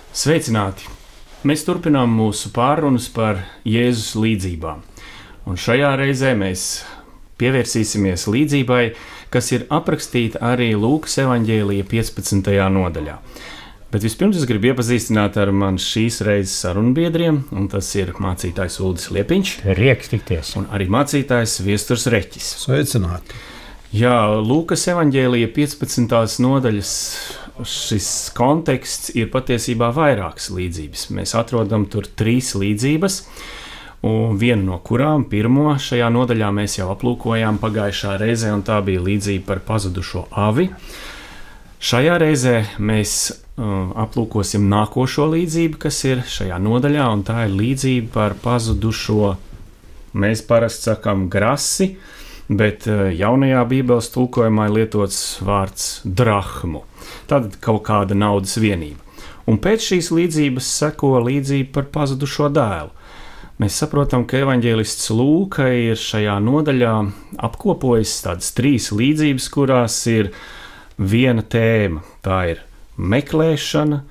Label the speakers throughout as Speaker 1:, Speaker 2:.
Speaker 1: Sveicināti! Mēs turpinām mūsu pārunas par Jēzus līdzībām. Un šajā reizē mēs pievērsīsimies līdzībai, kas ir aprakstīta arī Lūkas evaņģēlija 15. nodaļā. Bet vispirms es gribu iepazīstināt ar mani šīs reizes sarunbiedriem, un tas ir mācītājs Uldis Liepiņš.
Speaker 2: Prieks tikties.
Speaker 1: Un arī mācītājs Viesturs Reķis.
Speaker 3: Sveicināti!
Speaker 1: Jā, Lūkas evaņģēlija 15. nodaļas šis konteksts ir patiesībā vairākas līdzības. Mēs atrodam tur 3 līdzības, un vienu no kurām, pirmo šajā nodaļā mēs jau aplūkojām pagājušā reizē, un tā bija līdzība par pazudušo avi. Šajā reizē mēs aplūkosim nākošo līdzību, kas ir šajā nodaļā, un tā ir līdzība par pazudušo, mēs parasti sakām grasi, bet jaunajā Bībeles tulkojumā ir lietots vārds drahmu. Tātad kaut kāda naudas vienība. Un pēc šīs līdzības seko līdzība par pazudušo dēlu. Mēs saprotam, ka evaņģēlists Lūka ir šajā nodaļā apkopojis tādas 3 līdzības, kurās ir viena tēma. Tā ir meklēšana,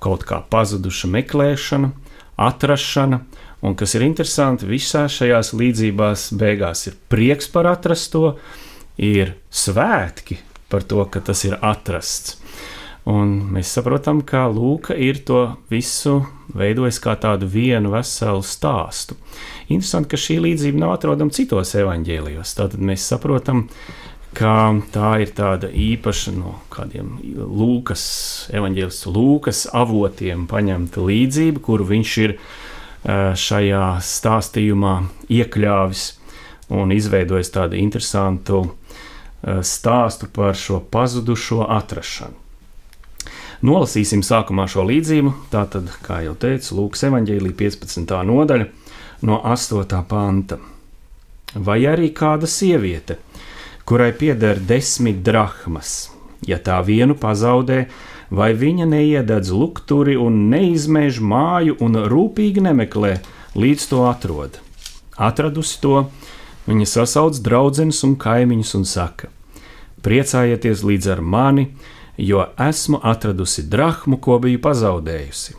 Speaker 1: kaut kā pazuduša meklēšana, atrašana, un kas ir interesanti, visās šajās līdzībās beigās ir prieks par atrasto, ir svētki par to, ka tas ir atrasts. Un mēs saprotam, ka Lūka ir to visu veidojis kā tādu vienu veselu stāstu. Interesanti, ka šī līdzība nav atrodama citos evaņģēlijos. Tātad mēs saprotam, ka tā ir tāda īpaša no kādiem Lūkas, evaņģēlists Lūkas avotiem paņemta līdzība, kuru viņš ir šajā stāstījumā iekļāvis un izveidojis tādu interesantu stāstu par šo pazudušo atrašanu. Nolasīsim sākumā šo līdzību, tātad, kā jau teicu, Lūkas evaņģēlija 15. nodaļa no 8. panta. Vai arī kāda sieviete, kurai pieder 10 drahmas, ja tā vienu pazaudē, vai viņa neiededz lukturi un neizmēž māju un rūpīgi nemeklē, līdz to atrod. Atradusi to, viņa sasauc draudzenes un kaimiņus un saka: priecājieties līdz ar mani, jo esmu atradusi drahmu, ko biju pazaudējusi.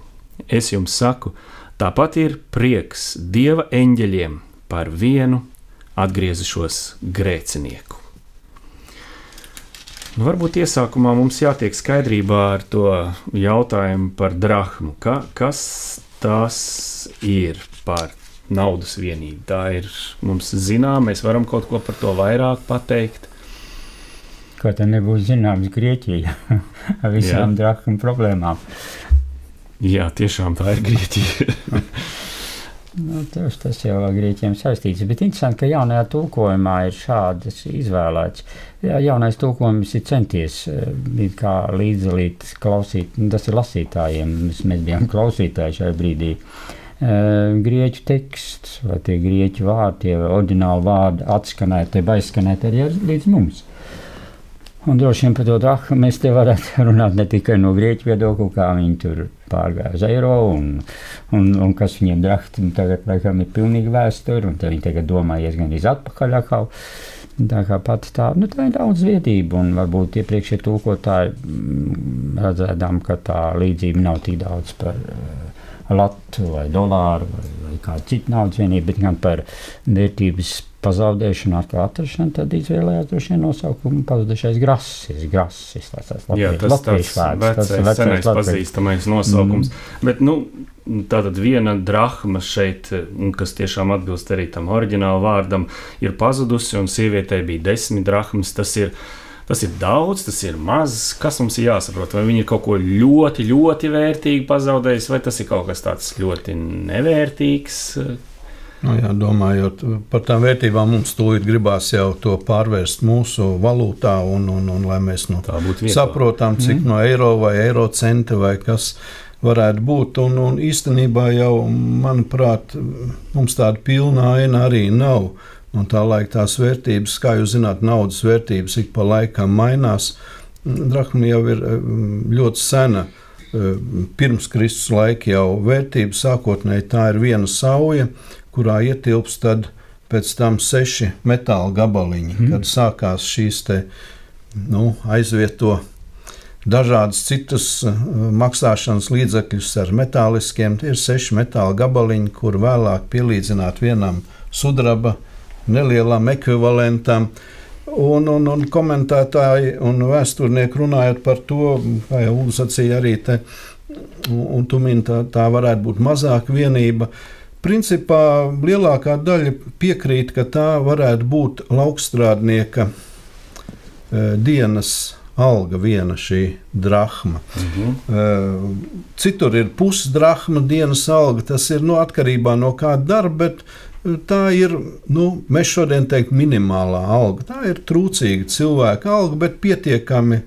Speaker 1: Es jums saku, tāpat ir prieks Dieva eņģeļiem par vienu atgriezušos grēcinieku. Varbūt iesākumā mums jātiek skaidrībā ar to jautājumu par drahmu. Kas tas ir par naudas vienību? Tā ir mums zinām, mēs varam kaut ko par to vairāk pateikt.
Speaker 2: Kā tā nebūs zināms Grieķija ar visām drahmu problēmām.
Speaker 1: Jā, tiešām tā ir Grieķija.
Speaker 2: Tas jau ar Grieķiem saistīts, bet interesanti, ka jaunajā tulkojumā ir šādas izvēlēts. Jaunais tulkojums ir centies kā līdzdalīt, klausīt, tas ir lasītājiem, mēs bijām klausītāji šajā brīdī. Grieķu teksts vai tie grieķu vārdi, tie oriģināli vārdi atskanēt, tie aizskanēt arī līdz mums. Un droši vien par to drahmu mēs te varētu runāt ne tikai no grieķu viedokļa, kā viņi tur pārgāja uz eiro un kas viņiem drahmi tagad laikam ir pilnīgi vēsturi, un tad viņi tagad domājies gan iz atpakaļ atkal. Tā kā pati tā, tā ir daudz viedība, un varbūt iepriekšēji tulkotāji redzēdām, ka tā līdzība nav tik daudz par latu vai dolāru vai kādu citu naudas vienību, bet gan par vērtības pazaudēšanu, atkal atrašanu, tad izvēlējās droši vien nosaukumu pazudušais grasis. Tas
Speaker 1: vecais senais pazīstamais nosaukums. Bet, tātad viena drahma šeit, kas tiešām atbilst arī tam oriģinālu vārdam, ir pazudusi, un sievietei bija 10 drahmas. Tas ir daudz, tas ir maz. Kas mums ir jāsaprot? Vai viņi ir kaut ko ļoti, ļoti vērtīgi pazaudējis, vai tas ir kaut kas tāds ļoti nevērtīgs?
Speaker 3: Domājot par tām vērtībām, mums tūlīt gribās jau to pārvērst mūsu valūtā, un lai mēs saprotam, cik no eiro vai eiro centi vai kas varētu būt. Un īstenībā jau, manuprāt, mums tāda pilna aina arī nav. Un tā laika tās vērtības, kā jūs zināt, naudas vērtības ik pa laikam mainās. Drahma jau ir ļoti sena. Pirms Kristus laika jau vērtība sākotnēji tā ir viena sauja, kurā ietilps tad pēc tam 6 metāla gabaliņi, kad sākās šīs te aizvieto dažādas citas maksāšanas līdzekļus ar metāliskiem. Ir 6 metāla gabaliņi, kur vēlāk pielīdzināt vienam sudraba nelielam ekvivalentam. Un komentētāji un vēsturnieki runājot par to, kā jau Ulris sacīja arī te, un tu mini, tā varētu būt mazāka vienība. Principā lielākā daļa piekrīt, ka tā varētu būt laukstrādnieka dienas alga, viena šī drahma. Citur ir pusdrahma dienas alga, tas ir atkarībā no kāda darba, bet tā ir, mēs šodien teikt, minimālā alga. Tā ir trūcīga cilvēka alga, bet pietiekami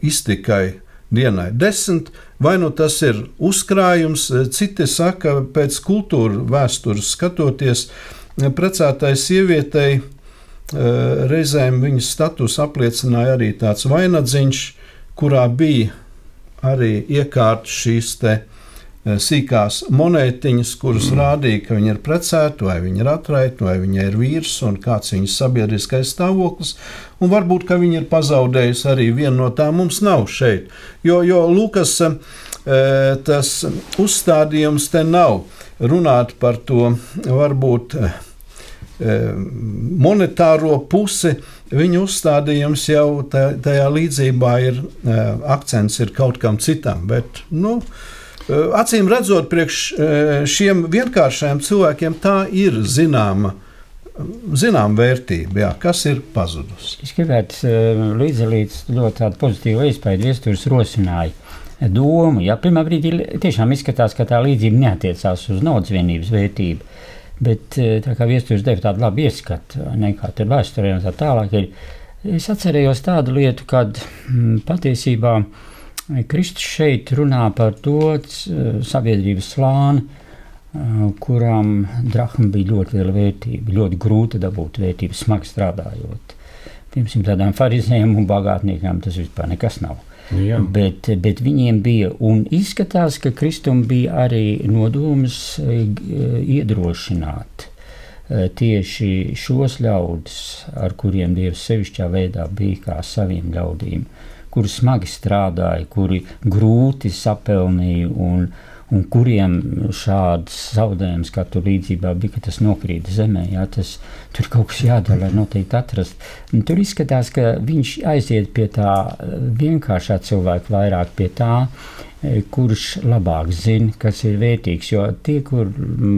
Speaker 3: iztikai dienai 10, vai tas ir uzkrājums. Citi saka, pēc kultūra vēstures skatoties, precētai sievietei reizēm viņas status apliecināja arī tāds vainadziņš, kurā bija arī iekārtas šīs te sīkās monētiņas, kuras rādīja, ka viņa ir precēta, vai viņa ir atraita, vai viņa ir vīrs, un kāds viņas sabiedriskais stāvoklis, un varbūt, ka viņa ir pazaudējusi arī vienu no tām, mums nav šeit. Jo Lukas tas uzstādījums te nav runāt par to varbūt monetāro pusi, viņa uzstādījums jau tajā līdzībā ir, akcents ir kaut kam citam, bet, acīm redzot, priekš šiem vienkāršajiem cilvēkiem tā ir zināma vērtība, kas ir pazudusi.
Speaker 2: Es gribētu līdz ļoti tādu pozitīvu iespēju Viestures rosināja domu. Pirmā brīdī tiešām izskatās, ka tā līdzība neatiecās uz naudas vienības vērtību, bet tā kā Viestures deva tādu labu ieskatu, nekā tur vēsturē un tā tālāk, es atcerējos tādu lietu, kad patiesībā Kristus šeit runā par to sabiedrības slāni, kurām drahma bija ļoti liela vērtība, ļoti grūti dabūt vērtību, smagi strādājot. Piemēram, tādām farizējiem un bagātniekiem tas vispār nekas nav.
Speaker 1: Jā.
Speaker 2: Bet viņiem bija, un izskatās, ka Kristum bija arī nodoms iedrošināt tieši šos ļaudis, ar kuriem Dievs sevišķā veidā bija kā saviem ļaudīm, kuri smagi strādāja, kuri grūti sapelnīja un kuriem šāds zaudējums, kā tur līdzībā bija, ka tas nokrīt zemē, tur kaut kas jādara, lai noteikti atrast. Un tur izskatās, ka viņš aiziet pie tā vienkāršā cilvēka vairāk pie tā, kurš labāk zina, kas ir vērtīgs, jo tie, kur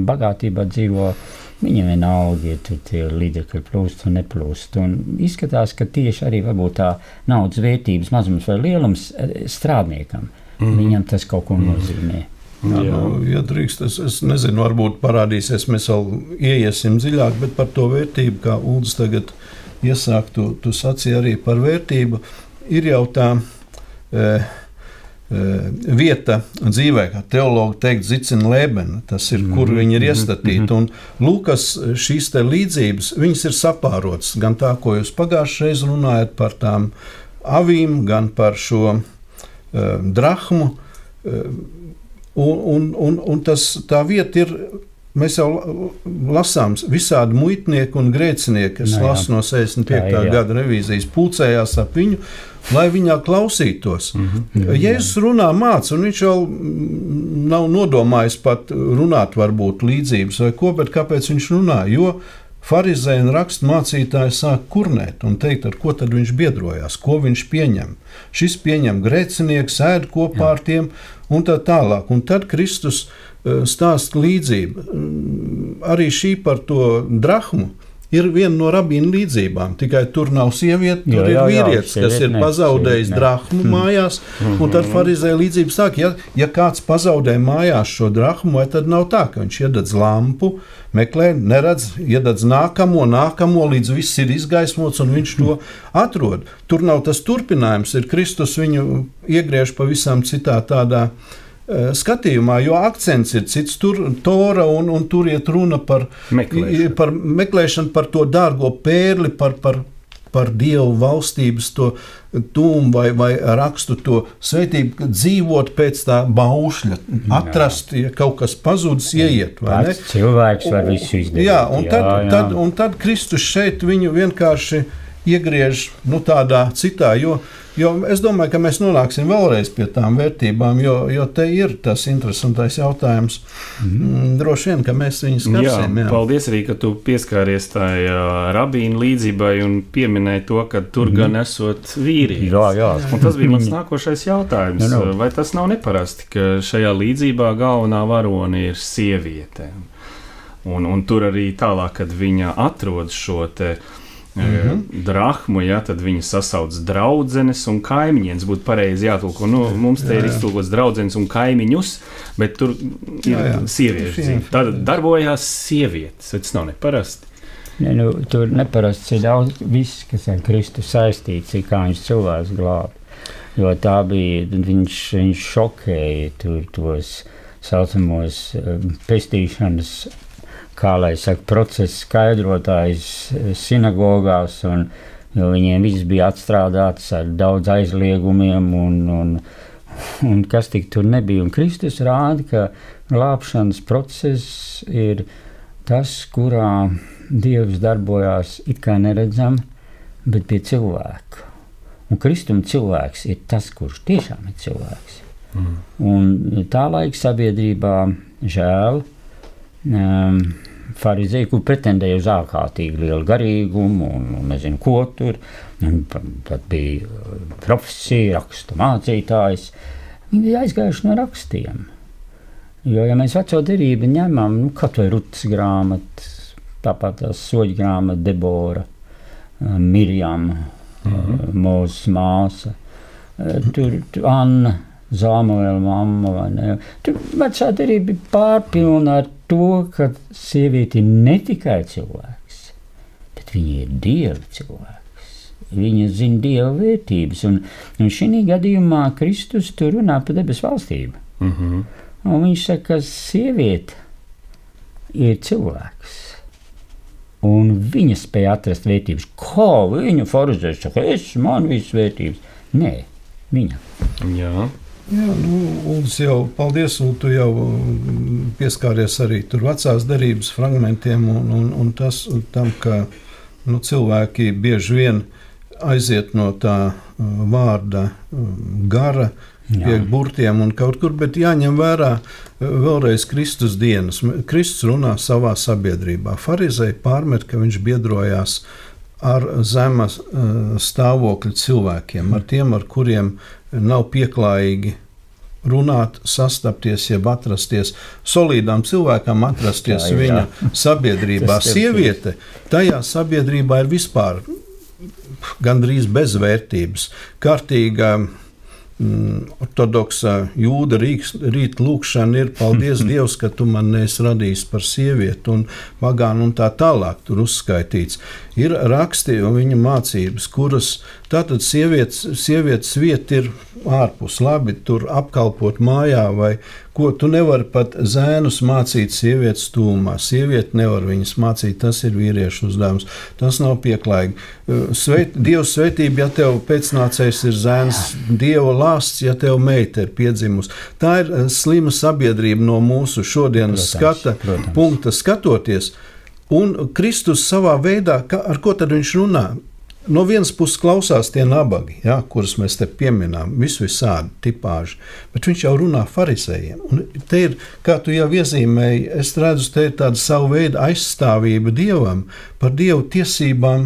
Speaker 2: bagātībā dzīvo, viņam vienalga, ja tur tie līdzekļi plūst un neplūst. Un izskatās, ka tieši arī varbūt tā naudas vērtības mazums vai lielums strādniekam, viņam tas kaut ko nozīmē.
Speaker 3: Ja drīkst, es nezinu, varbūt parādīsies, mēs vēl ieiesim dziļāk, bet par to vērtību, kā Ulris tagad iesāk, tu sacīji arī par vērtību, ir jau tā vieta dzīvē, kā teologi teikt, Zicina Lēbena, tas ir, kur viņi ir iestatīti. Un Lukas šīs te līdzības, viņas ir sapārotas, gan tā, ko jūs pagājušreiz runājat par tām avīm, gan par šo drahmu, un tā vieta ir, mēs jau lasām visādi muitnieki un grēcinieki, kas lasu no 65. gada revīzijas, pulcējās ap viņu, lai viņā klausītos. Jēzus runā māca, un viņš jau nav nodomājis pat runāt varbūt līdzības vai ko, bet kāpēc viņš runā? Jo farizēji un rakstmācītāji sāk kurnēt un teikt, ar ko tad viņš biedrojās, ko viņš pieņem. Šis pieņem grēcinieks, ēd kopā ar tiem un tā tālāk. Un tad Kristus stāst līdzību. Arī šī par to drahmu ir viena no rabīnu līdzībām, tikai tur nav sieviete, tur ir vīrietis, kas ir pazaudējis drahmu mājās, un tad farizēja līdzība sāk, ja kāds pazaudē mājās šo drahmu, vai tad nav tā, ka viņš iededz lampu, meklē, neredz, iededz nākamo, līdz viss ir izgaismots, un viņš to atrod. Tur nav tas turpinājums, ir Kristus viņu iegriež pavisam citā tādā skatījumā, jo akcents ir cits, tur tora un tur iet runa par meklēšanu, par to dārgo pērli, par Dievu valstības to tūmu vai rakstu to svētību, dzīvot pēc tā baušļa, atrast, ja kaut kas pazudis, ieiet, vai ne?
Speaker 2: Cilvēks var visu izdarīt.
Speaker 3: Un tad Kristus šeit viņu vienkārši iegriež tādā citā, jo es domāju, ka mēs nonāksim vēlreiz pie tām vērtībām, jo te ir tas interesantais jautājums. Droši vien, ka mēs viņus skarsim.
Speaker 1: Jā, paldies arī, ka tu pieskāries tai rabīna līdzībai un pieminēji to, ka tur gan esot vīrietis.
Speaker 2: Jā.
Speaker 1: Un tas bija mans nākošais jautājums. Vai tas nav neparasti, ka šajā līdzībā galvenā varone ir sieviete? Un tur arī tālāk, kad viņa atrod šo te drahmu, tad viņi sasauc draudzenes un kaimiņienes, būtu pareizi jātulko. Mums te ir iztulkots draudzenes un kaimiņus, bet tur ir sieviešu dzīve. Tad darbojās sievietes, bet tas nav neparasti.
Speaker 2: Tur neparasts ir daudz viss, kas ar Kristu saistīts, kā viņš cilvēks glābi. Jo tā bija, viņš šokēja tur tos saucamos pestīšanas, kā lai saka, procesa skaidrotājs sinagogās, jo viņiem viss bija atstrādāts ar daudz aizliegumiem un kas tik tur nebija. Un Kristus rāda, ka glābšanas process ir tas, kurā Dievs darbojās it kā neredzam, bet pie cilvēka. Un Kristuma cilvēks ir tas, kurš tiešām ir cilvēks. Un tā laika sabiedrībā žēl farizēji, kur pretendēja uz ārkārtīgi lielu garīgumu un nezinu, ko tur. Pat bija profesija, rakstu mācītājs. Viņi bija aizgājuši no rakstiem. Jo, ja mēs veco derību ņemam, kaut vai Rutas grāmata, tāpat tās soļu grāmata, Debora, Mirjam, Mūzes māsa, tur Anna, Zāmuēla mamma, vai ne? Tur vecā derība bija pārpilna ar to, ka sieviete ir ne tikai cilvēks, bet viņa ir Dieva cilvēks. Viņa zina Dieva vērtības, un šī gadījumā Kristus tur runā par debesu valstību. Un viņš saka, ka sieviete ir cilvēks, un viņa spēja atrast vērtības. Kā viņa farizēs saka, man visas vērtības? Nē, viņa.
Speaker 3: Jā, Uldis jau, paldies, un tu jau pieskāries arī tur vecās derības fragmentiem un tam, ka cilvēki bieži vien aiziet no tā vārda gara pie burtiem un kaut kur, bet jāņem vērā vēlreiz Kristus dienas. Kristus runā savā sabiedrībā. Farizēji pārmet, ka viņš biedrojās ar zemes stāvokļa cilvēkiem, ar tiem, ar kuriem nav pieklājīgi runāt, sastapties, jeb atrasties, solīdām cilvēkam atrasties viņa sabiedrībā. Sieviete tajā sabiedrībā ir vispār gandrīz bezvērtības. Kārtīga ortodoksa jūda rīt lūkšana ir paldies Dievs, ka tu man neesi radījis par sievieti un pagānu un tā tālāk tur uzskaitīts. Ir raksti un viņa mācības, kuras tātad sievietes vieta ir ārpus, labi tur apkalpot mājā vai ko, tu nevari pat zēnus mācīt sievietes tūmā. Sievieti nevar viņas mācīt, tas ir vīriešu uzdevums. Tas nav pieklājīgi. Dieva svētība, ja tev pēcnācējs ir zēns, Dieva lāsts, ja tev meita ir piedzimusi. Tā ir slima sabiedrība no mūsu šodienas skata punkta skatoties. Un Kristus savā veidā, ar ko tad viņš runā? No vienas puses klausās tie nabagi, kurus mēs te pieminām, visādi tipāži, bet viņš jau runā farizējiem. Un te ir, kā tu jau iezīmēji, es redzu, te ir tāda savu veidu aizstāvība Dievam, par Dievu tiesībām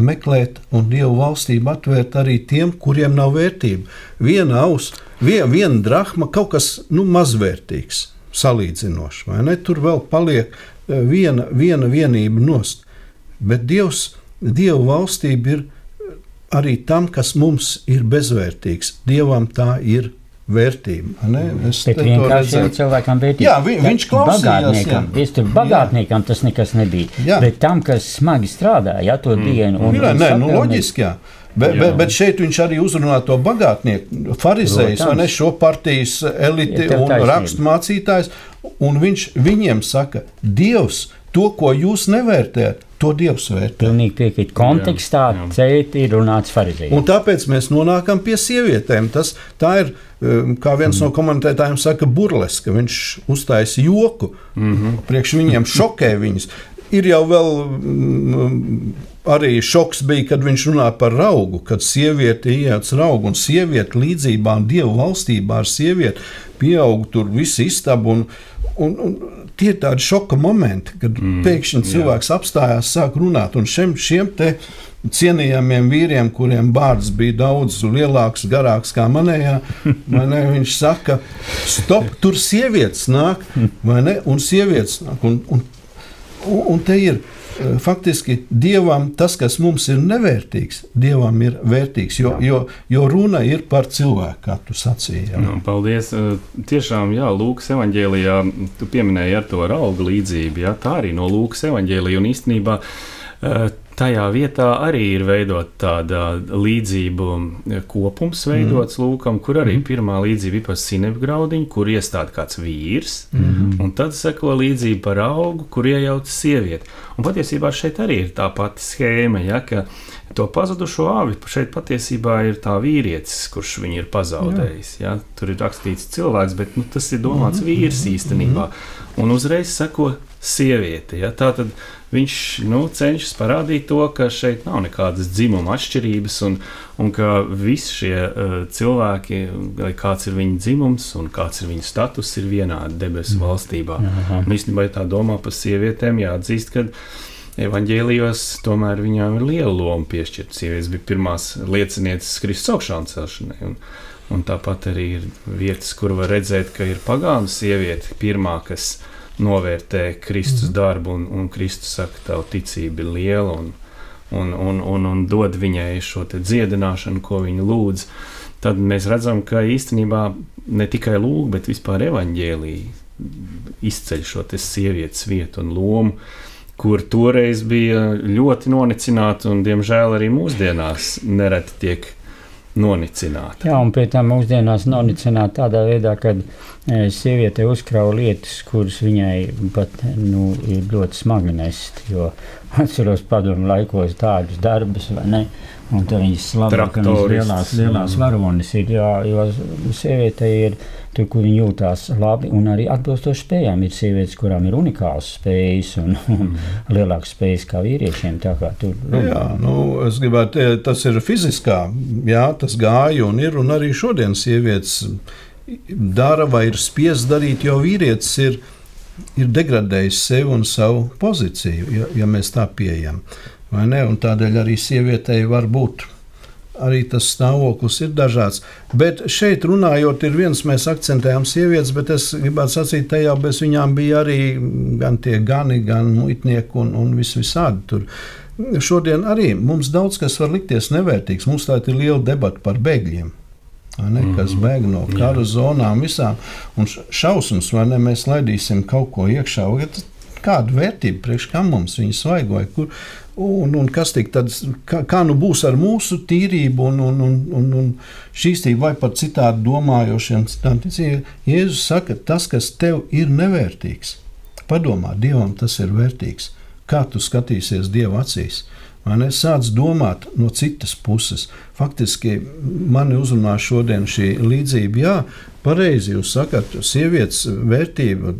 Speaker 3: meklēt un Dievu valstību atvērt arī tiem, kuriem nav vērtība. Viena viena drahma, kaut kas mazvērtīgs, salīdzinoši, vai ne? Tur vēl paliek viena vienība nost, bet Dieva valstība ir arī tam, kas mums ir bezvērtīgs. Dievam tā ir vērtība.
Speaker 2: Bet vienkārši cilvēkam vērtība.
Speaker 3: Jā, viņš klausījās.
Speaker 2: Bagātniekam tas nekas nebija. Jā. Bet tam, kas smagi strādāja, to dienu.
Speaker 3: Loģiski, jā. Bet šeit viņš arī uzrunā to bagātnieku, farizējus, vai ne, šo partijas eliti un rakstmācītājs, un viņš viņiem saka, Dievs, to, ko jūs nevērtējat, to Dievs vērtē.
Speaker 2: Pilnīgi piekrīt. Kontekstā šeit ir runāts farizējiem.
Speaker 3: Un tāpēc mēs nonākam pie sievietēm. Tā ir, kā viens no komentētājiem saka, burleska. Viņš uztaisa joku, priekš viņiem šokē viņus. ir jau vēl arī šoks bija, kad viņš runā par raugu, kad sieviete ieiec raugu, un sieviete līdzībā un Dievu valstībā ar sievieti pieaug tur visi istabu, un tie ir tādi šoka momenti, kad pēkšņi cilvēks apstājās, sāk runāt, un šiem te cienījamiem vīriem, kuriem bārds bija daudz lielāks, garāks kā manējā, vai ne, viņš saka, stop, tur sievietes nāk, vai ne, un sievietes nāk, un te ir faktiski Dievam tas, kas mums ir nevērtīgs, Dievam ir vērtīgs, jo runa ir par cilvēku, kā tu sacīji. Jā.
Speaker 1: Paldies. Tiešām, jā, Lūkas evaņģēlijā, tu pieminēji ar to raugu līdzību, jā, tā arī no Lūkas evaņģēlija, un īstenībā tajā vietā arī ir veidot tāda līdzību kopums veidots Lūkam, kur arī pirmā līdzība ir par sinebu graudiņu, kur iestāda kāds vīrs, un tad seko līdzība par augu, kur iejauc sievieti. Un patiesībā šeit arī ir tā pati schēma, ja, ka to pazudušo āvi šeit patiesībā ir tā vīrietis, kurš viņu ir pazaudējis. Ja. Tur ir rakstīts cilvēks, bet tas ir domāts vīrs īstenībā. Un uzreiz seko sieviete. Ja. Tātad viņš cenšas parādīt to, ka šeit nav nekādas dzimuma atšķirības un ka visi šie cilvēki, kāds ir viņa dzimums un kāds ir viņa status, ir vienādi debesu valstībā. Un īstenībā, ja tā domā par sievietēm, jāatzīst, ka evaņģēlijos tomēr viņām ir liela loma piešķirta. Sievietes bija pirmās liecinieces Kristus augšām celšanai. Un tāpat arī ir vietas, kur var redzēt, ka ir pagānu sieviete pirmā, kas novērtē Kristus darbu, un Kristus saka, tavu ticība ir liela, un dod viņai šo te dziedināšanu, ko viņa lūdz. Tad mēs redzam, ka īstenībā ne tikai Lūka, bet vispār evaņģēlija izceļ šo te sievietes vietu un lomu, kur toreiz bija ļoti nonicināta, un diemžēl arī mūsdienās nereti tiek nonicināta.
Speaker 2: Jā, un pie tam mūsdienās nonicināta tādā veidā, kad sieviete uzkrauj lietas, kuras viņai pat ir ļoti smagi nest, jo atceros padomu laikos tādus darbus, vai ne, un tad viņas slava, ka viņas lielās varonis ir, jo sieviete ir tur, kur viņi jūtās labi, un arī atbilstoši spējām ir sievietes, kurām ir unikāls spējas un lielāks spējas kā vīriešiem, tā kā tur.
Speaker 3: Jā, es gribētu, tas ir fiziskā, jā, tas gāja un ir, un arī šodien sievietes dara vai ir spiest darīt, jo vīrietis ir degradējis sevi un savu pozīciju, ja mēs tā pieejam, vai ne, un tādēļ arī sievietei var būt. Arī tas stāvoklis ir dažāds. Bet šeit runājot, ir viens, mēs akcentējam sievietes, bet es gribētu sacīt, te jau bez viņām bija arī gan tie gani, gan muitnieki un visādi tur. Šodien arī mums daudz kas var likties nevērtīgs. Mums tā ir liela debata par bēgļiem, ne, kas bēg no kara zonām visām. Un šausmas, vai ne, mēs laidīsim kaut ko iekšā. Kāda vērtība priekš kam mums viņas vajag vai kur? Un kas tik tad, kā būs ar mūsu tīrību un šīstību vai pat citādi domājošiem citādi. Jēzus saka, tas, kas tev ir nevērtīgs, padomā, Dievam tas ir vērtīgs. Kā tu skatīsies Dieva acīs? Sāc domāt no citas puses. Faktiski mani uzrunā šodien šī līdzība. Jā, pareizi jūs sakat, sievietes vērtība.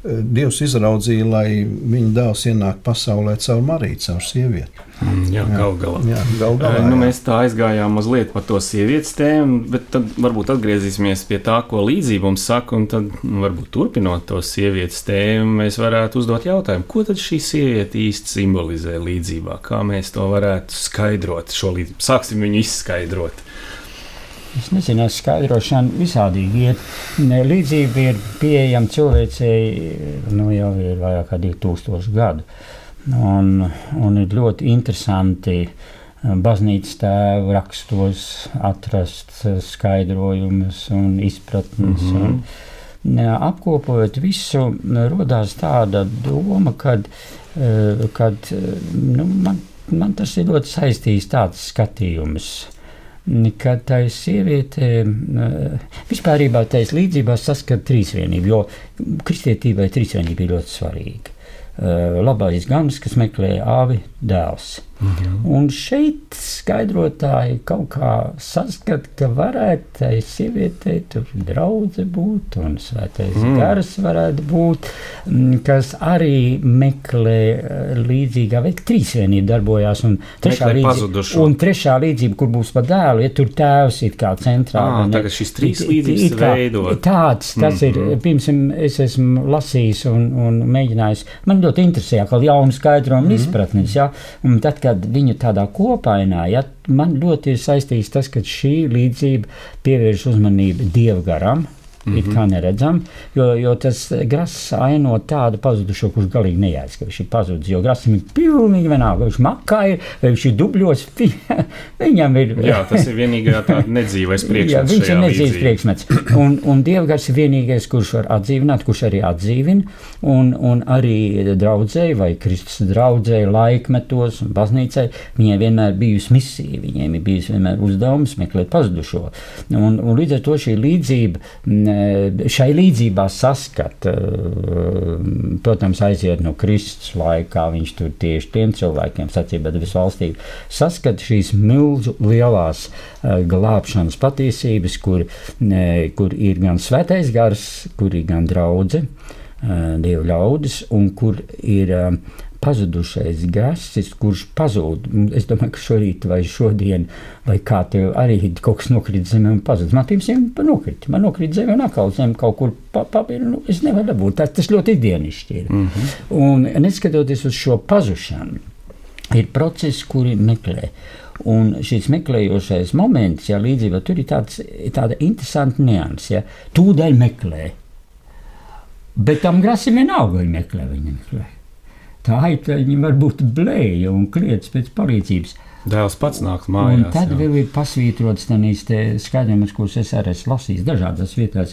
Speaker 3: Dievs izraudzīja, lai viņa dēls ienāk pasaulē caur Mariju, caur sievieti.
Speaker 1: Jā, gal galā. Mēs tā aizgājām mazliet par to sievietes tēmu, bet tad varbūt atgriezīsimies pie tā, ko līdzība mums saka, un tad varbūt turpinot to sievietes tēmu, mēs varētu uzdot jautājumu, ko tad šī sieviete īsti simbolizē līdzībā? Kā mēs to varētu skaidrot šo līdzību? Sāksim viņu izskaidrot.
Speaker 2: Es nezinu, skaidrošana visādīgi iet. Līdzība ir pieejama cilvēcei, jau ir vairāk kā 2000 gadu. Un ir ļoti interesanti baznīcas tēvu rakstos atrast skaidrojumus un izpratnes. Apkopojot visu, rodās tāda doma, kad man tas ir ļoti saistīts tāds skatījums. Kad tai sieviete vispārībā tais līdzībās saskat trīsvienību, jo kristietībai trīsvienība ir ļoti svarīga. Labais gans, kas meklē āvi, dēls. Un šeit skaidrotāji kaut kā saskata, ka varētu tai sievietei tur draudze būt un svētais gars varētu būt, kas arī meklē līdzīgā veida trīsvienība darbojās. Un trešā līdzība, kur būs pa dēlu, ja tur tēvs ir kā centrā.
Speaker 1: Tagad šis trīs līdzības veidot.
Speaker 2: Tas ir, piemēram, es esmu lasījis un mēģinājis, man ļoti interesēja, kā jaunu skaidrojumu izpratnes, ja, un tad, kad viņu tādā kopainā, ja, man ļoti ir saistīts tas, ka šī līdzība pievērš uzmanību Dieva garam, it kā neredzam, jo tas grass aino tādu pazudušo, kurš galīgi nejēdz, ka viņš ir pazudis, jo grasam ir pilnīgi vienalga, viņš makā ir, vai viņš ir dubļos, viņam ir...
Speaker 1: Jā, tas ir vienīgā tāda nedzīvais priekšmets.
Speaker 2: Jā, viņš ir nedzīvs priekšmets. Un Dievgars ir vienīgais, kurš var atdzīvināt, kurš arī atdzīvina, un arī draudzēji vai Kristus draudzēji laikmetos un baznīcai, viņai vienmēr bijusi misija, viņiem ir bijusi vienmēr uzdevums meklēt pazudušo. Un līdz ar to šī līdzība šai līdzībā saskata, protams, aiziet no Kristus laikā, viņš tur tieši tiem cilvēkiem sacīja, bet visvalstīgi saskata šīs milzu lielās glābšanas patiesības, kur ir gan svētais gars, kur ir gan draudze, Dieva ļaudis, un kur ir pazudušais gasis, kurš pazūd. Es domāju, ka šorīt vai šodien, vai kā tev arī kaut kas nokrīt zemē un pazūd. Man nokrīt zemē un atkal zem kaut kur papīru, es nevaru dabūt. Tas ļoti ikdienišķi ir. Un neskatoties uz šo pazušanu, ir procesi, kuri meklē. Un šis meklējošais moments, ja līdzībā, tur ir tāda interesanta nianses, ja, tūdaļ meklē. Bet tam grasim vienalga viņa meklē. Tā aitaņi var būt blēja un kliedz pēc palīdzības.
Speaker 1: Dēls pats nāk mājās.
Speaker 2: Un tad vēl ir pasvītrots tanīs te skaidrojumus, kurus es arī esmu lasījis dažādās vietās,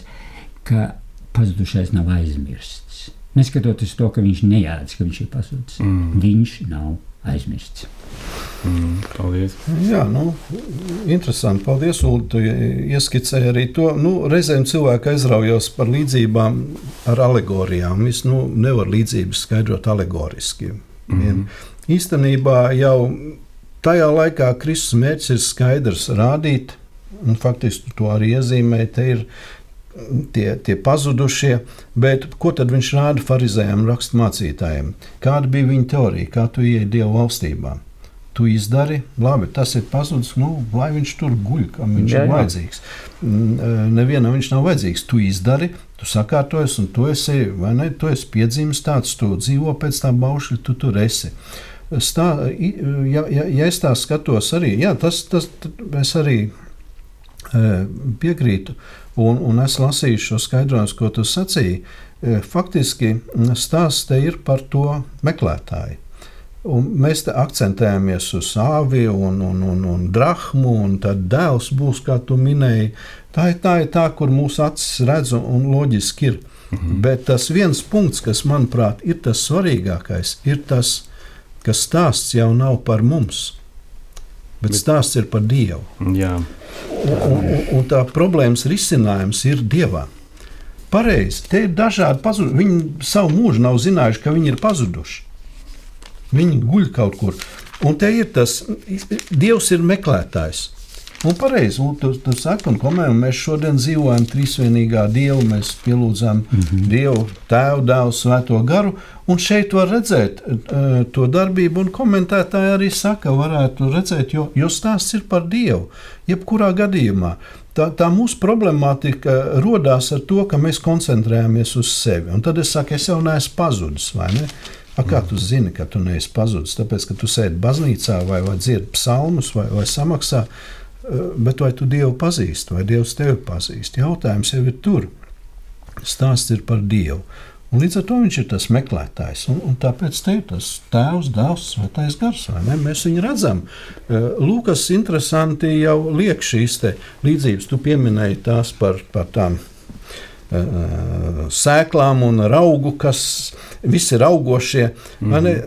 Speaker 2: ka pazudušais nav aizmirsts. Neskatoties to, ka viņš nejēdz, ka viņš ir pazudis. Viņš nav aizmirsts.
Speaker 1: Paldies.
Speaker 3: Jā, interesanti. Paldies, Ulu, tu ieskicēji arī to. Reizēm cilvēki aizraujās par līdzībām ar alegorijām. Viss, nevar līdzības skaidrot alegoriski. Īstenībā jau tajā laikā Kristus mērķis ir skaidrs rādīt, un faktiski to arī iezīmē, te ir tie pazudušie, bet ko tad viņš rāda farizējiem un rakstmācītājiem? Kāda bija viņa teorija, kā tu ieeji Dieva valstībā? Tu izdari, labi, tas ir pazudis, lai viņš tur guļ, kam viņš ir vajadzīgs. Nevienam viņš nav vajadzīgs. Tu izdari, tu sakārtojies, un tu esi, vai ne, tu esi piedzīmis tāds, tu dzīvo pēc tā baušļa, tu tur esi. Ja es tā skatos arī, jā, tas es arī piekrītu, un es lasīju šo skaidrojumus, ko tu sacīji. Faktiski stāsts te ir par to meklētāju. Un mēs te akcentējamies uz āvi un drahmu, un tad dēls būs, kā tu minēji. Tā ir tā, kur mūsu acis redz un loģiski ir. Bet tas viens punkts, kas, manuprāt, ir tas svarīgākais, ir tas, ka stāsts jau nav par mums, bet stāsts ir par Dievu.
Speaker 1: Jā.
Speaker 3: Un tā problēmas risinājums ir Dievā. Pareizi, te ir dažādi pazuduši. Viņi savu mūžu nav zinājuši, ka viņi ir pazuduši. Viņi guļ kaut kur. Un te ir tas, Dievs ir meklētājs. Un pareizi, un tu saki un komentē, un mēs šodien dzīvojam trīsvienīgā Dievu, mēs pielūdzam Dievu, Tēvu, Dēlu, Svēto garu, un šeit var redzēt to darbību, un komentētāji arī saka, varētu redzēt, jo stāsts ir par Dievu, jebkurā gadījumā. Tā mūsu problemātika rodās ar to, ka mēs koncentrējamies uz sevi, un tad es saku, es jau neesmu pazudis, vai ne? Kā tu zini, ka tu neesi pazudis? Tāpēc, ka tu sēdi baznīcā vai dziedi psalmus vai samaksā, bet vai tu Dievu pazīsti, vai Dievs tevi pazīst? Jautājums jau ir tur. Stāsts ir par Dievu. Un līdz ar to viņš ir tas meklētājs. Un tāpēc te ir tas Tēvs, Dēls, Svētais gars. Vai ne? Mēs viņu redzam. Lūkas interesanti jau liek šīs te līdzības. Tu pieminēji tās par tām sēklām un raugu, kas visi ir augošie.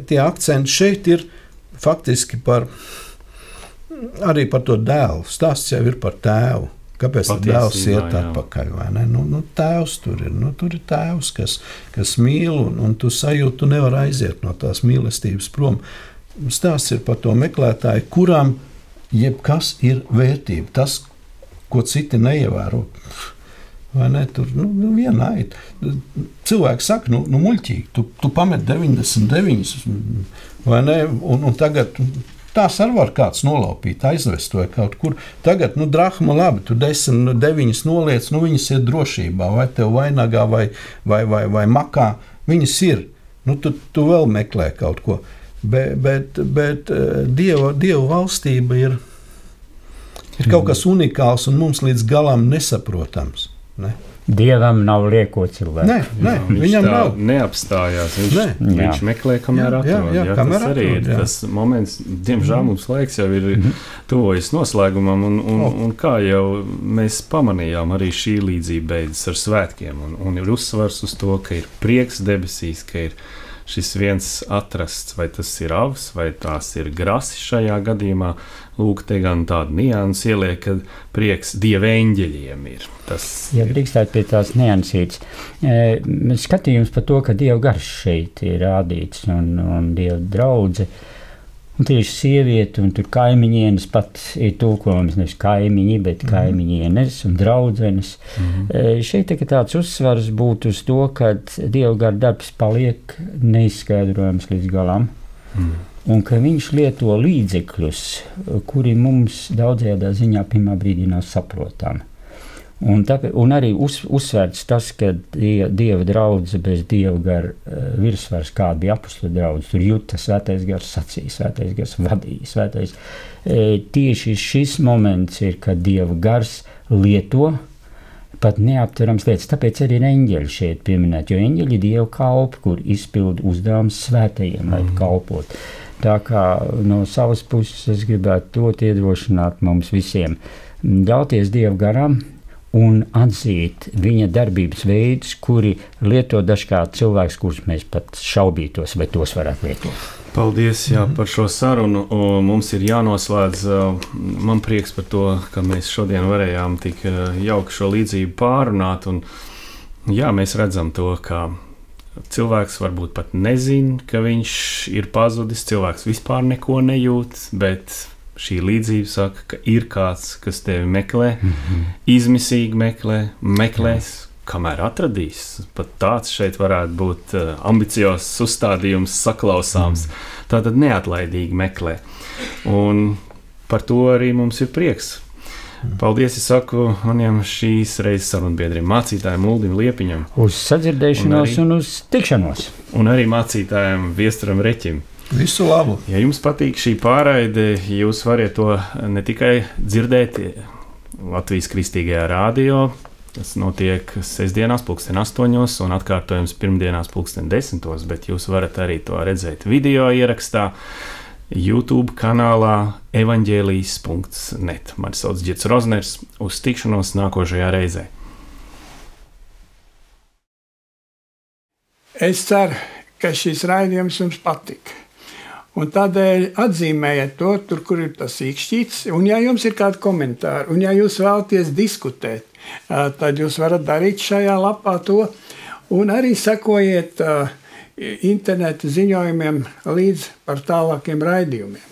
Speaker 3: Tie akcenti šeit ir faktiski arī par to dēlu. Stāsts jau ir par tēvu. Kāpēc dēls iet atpakaļ? Vai ne? Tēvs tur ir. Tur ir tēvs, kas mīl, un tu sajūti, tu nevar aiziet no tās mīlestības prom. stāsts ir par to meklētāju, kuram jebkas ir vērtība. Tas, ko citi neievēro. Vai ne? Tur vienādi. Cilvēki saka, muļķīgi, tu pamet 99, vai ne? Un tagad tās arī var kāds nolaupīt, aizvest vai kaut kur. Tagad, drahma labi, tu 10, 9 noliec, viņas ir drošībā, vai tev vainagā, vai makā. Viņas ir. Tu vēl meklē kaut ko. Bet Dieva valstība ir kaut kas unikāls un mums līdz galam nesaprotams. Ne?
Speaker 2: Dievam nav lieko cilvēku.
Speaker 3: Nē, viņam nav.
Speaker 1: Neapstājās. Viņš meklē, kamēr atrod. Tas arī ir tas moments, diemžēl mums laiks jau ir tuvojas noslēgumam, un kā jau mēs pamanījām, arī šī līdzība beidzas ar svētkiem, un ir uzsvars uz to, ka ir prieks debesīs, ka ir šis viens atrasts, vai tas ir avs, vai tās ir grasi šajā gadījumā. Lūk, te gan tāda nianses ieliek, ka prieks Dieva eņģeļiem ir.
Speaker 2: Ja drīkstētu pie tās niansītes. Skatījums par to, ka Dieva gars šeit ir rādīts un Dieva draudze. Un tieši sieviete un tur kaimiņienes pat ir tulkojums, nevis kaimiņi, bet kaimiņienes un draudzenes. Šeit tāds uzsvars būtu uz to, ka Dieva gara darbs paliek neizskaidrojams līdz galam. Un ka viņš lieto līdzekļus, kuri mums daudzajādā ziņā pirmā brīdī nav saprotami. Un arī uzsvērts tas, ka Dieva draudze bez Dieva gara virsvars, kā bija apustuļu draudze, tur jūta svētais gars sacīja, svētais gars vadīja, tieši šis moments ir, kad Dieva gars lieto pat neaptverams lietas, tāpēc arī ir eņģeļi šeit pieminēt, jo eņģeļi ir Dieva kalpi, kur izpildu uzdevums svētajiem, lai kalpot. Tā kā no savas puses es gribētu ļoti iedrošināt mums visiem ļauties Dieva garam un atzīt viņa darbības veidus, kuri lieto dažkārt cilvēks, kurus mēs pat šaubītos, vai tos varētu lietot.
Speaker 1: Paldies par šo sarunu. Mums ir jānoslēdz. Man prieks par to, ka mēs šodien varējām tik jauki šo līdzību pārunāt. Un, mēs redzam to, ka cilvēks varbūt pat nezin, ka viņš ir pazudis, cilvēks vispār neko nejūt, bet šī līdzība saka, ka ir kāds, kas tevi meklē, izmisīgi meklēs, kamēr atradīs. Pat tāds šeit varētu būt ambiciozs uzstādījums, saklausāms. Tātad neatlaidīgi meklē. Un par to arī mums ir prieks. Paldies, es saku maniem šīs reizes sarunbiedriem, mācītājiem Uldim Liepiņam.
Speaker 2: Uz sadzirdēšanos un uz tikšanos.
Speaker 1: Un arī mācītājiem Viesturam Reķim.
Speaker 3: Visu labu!
Speaker 1: Ja jums patīk šī pārraide, jūs varat to ne tikai dzirdēt Latvijas Kristīgajā radio, tas notiek sestdienās 8:00 un atkārtojums pirmdienās 10:00, bet jūs varat arī to redzēt video ierakstā YouTube kanālā evaņģēlijs.net. Mani sauc Ģits Rozners, uz tikšanos nākošajā reizē.
Speaker 4: Es ceru, ka šis raidījums jums patika. Un tādēļ atzīmējiet to, tur, kur ir tas īkšķīts. Un ja jums ir kādi komentāri, un ja jūs vēlaties diskutēt, tad jūs varat darīt šajā lapā to. Un arī sekojiet interneta ziņojumiem līdz par tālākiem raidījumiem.